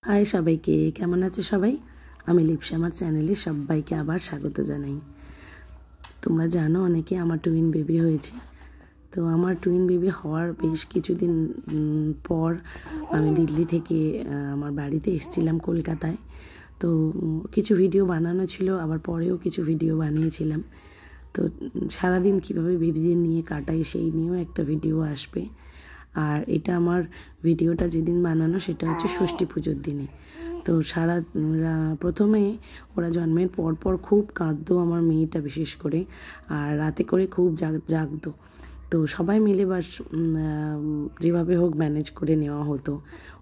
High সবাইকে, কেমন আছো সবাই? আমি লিপসা আমার চ্যানেলে সবাইকে আবার স্বাগত জানাই। তোমরা জানো অনেকে আমার টুইন বেবি হয়েছে। তো আমার টুইন বেবি হওয়ার বেশ কিছুদিন পর আমি দিল্লি থেকে আমার বাড়িতে এসেছিলাম কলকাতায়। তো কিছু ভিডিও বানানো ছিল, আবার পরেও কিছু ভিডিও বানিয়েছিলাম। তো সারাদিন কীভাবে বেবিদের নিয়ে কাটাই সেই নিয়েও একটা ভিডিও আসবে। আর এটা আমার ভিডিওটা যেদিন বানানো সেটা হচ্ছে ষষ্ঠী পুজোর দিনে। তো প্রথমে ওরা জন্মের পর খুব কাঁদতো আমার মেয়েটা বিশেষ করে, আর রাতে করে খুব জাগতো। তো সবাই মিলে বাস যেভাবে হোক ম্যানেজ করে নেওয়া হতো।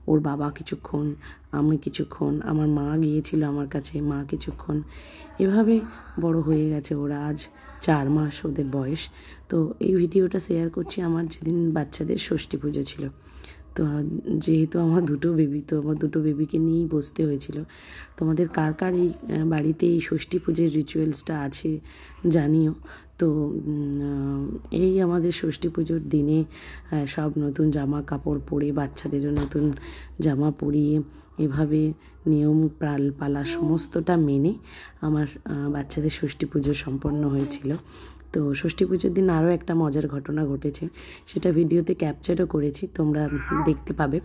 ওর বাবা কিছুক্ষণ, আমি কিছুক্ষণ, আমার মা গিয়েছিল আমার কাছে, মা কিছুক্ষণ, এভাবে বড় হয়ে গেছে ওরা। আজ 4 মাস ওদের বয়স। তো এই ভিডিওটা শেয়ার করছি আমার যেদিন বাচ্চাদের ষষ্ঠী পুজো ছিল। তো যেহেতু আমার দুটো বেবি, তো আমার দুটো বেবিকে নিয়েই বসতে হয়েছিল। তোমাদের কার কার এই বাড়িতে এই ষষ্ঠী পুজোর রিচুয়ালসটা আছে জানিও। তো এই আমাদের ষষ্ঠী পুজোর দিনে সব নতুন জামা কাপড় পরে, বাচ্চাদেরও নতুন জামা পরিয়ে, এভাবে নিয়ম পালা সমস্তটা মেনে আমার বাচ্চাদের ষষ্ঠী পুজো সম্পন্ন হয়েছিল। তো ষষ্ঠী পুজোর দিন আরও একটা মজার ঘটনা ঘটেছে, সেটা ভিডিওতে ক্যাপচারও করেছি, তোমরা দেখতে পাবে,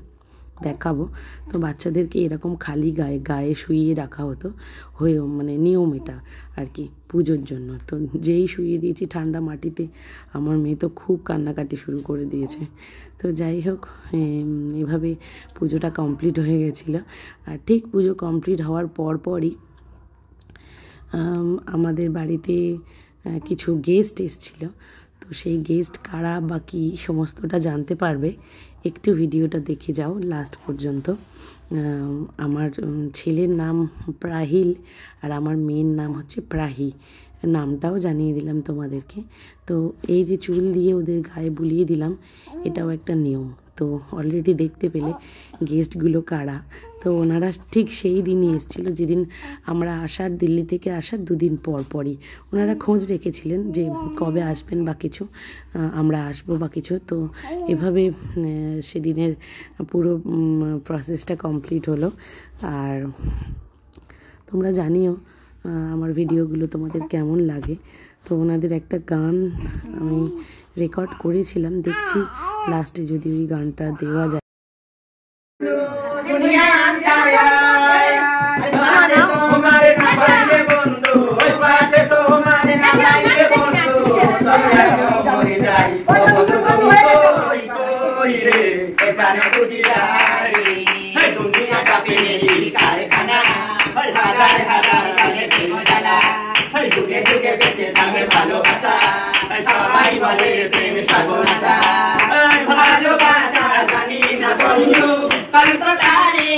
দেখাবো। তো বাচ্চাদেরকে এরকম খালি গায়ে শুইয়ে রাখা হতো, মানে নিয়ম এটা আর কি পুজোর জন্য। তো যেই শুইয়ে দিয়েছি ঠান্ডা মাটিতে, আমার মেয়ে তো খুব কান্নাকাটি শুরু করে দিয়েছে। তো যাই হোক, এভাবে পুজোটা কমপ্লিট হয়ে গেছিলো। আর ঠিক পুজো কমপ্লিট হওয়ার পরই আমাদের বাড়িতে কিছু গেস্ট এসেছিল। তো সেই গেস্ট কারা বা কী সমস্তটা জানতে পারবে, একটু ভিডিওটা দেখে যাও লাস্ট পর্যন্ত। আমার ছেলের নাম প্রাহিল আর আমার মেয়ের নাম হচ্ছে প্রাহি, নামটাও জানিয়ে দিলাম তোমাদেরকে। তো এই যে চুল দিয়ে ওদের গায়ে বুলিয়ে দিলাম, এটাও একটা নিয়ম। তো অলরেডি দেখতে পেলে গেস্টগুলো কারা। তো ওনারা ঠিক সেই দিনই এসেছিলো যেদিন আমরা দিল্লি থেকে আসার 2 দিন পরই ওনারা খোঁজ রেখেছিলেন যে কবে আসবেন বা কিছু, আমরা আসবো বা কিছু। তো এভাবে সেদিনের পুরো প্রসেসটা কমপ্লিট হলো। আর তোমরা জানিও আমার ভিডিওগুলো তোমাদের কেমন লাগে। তো ওনাদের একটা গান আমি রেকর্ড করেছিলাম, দেখছি লাস্টে যদি ওই গানটা দেওয়া যায়। যুগে যুগে বেঁচে থাকে ভালোবাসা, সবাই বলে প্রেম সর্বনাশা। ভালোবাসা জানি না বন্ধু, কত তারে